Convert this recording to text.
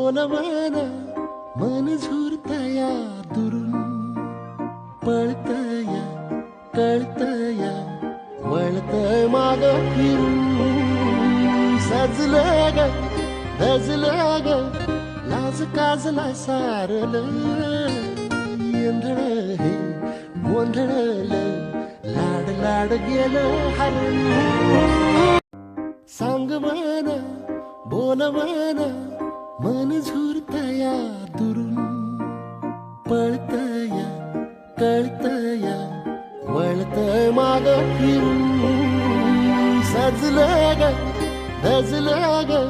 बोल म्हणा मन झुरतया दुरून पळतया कळतया वळतय माग फिरून सजलं ग धजलं ग लाज काजला सारल येंधळ हे गोंधळल लाड लाड गेलं हरण सांग म्हणा बोल म्हणा मन झुरतया दुरून पळतया कळतया वळतय माग फिरून सजलं ग धजलं ग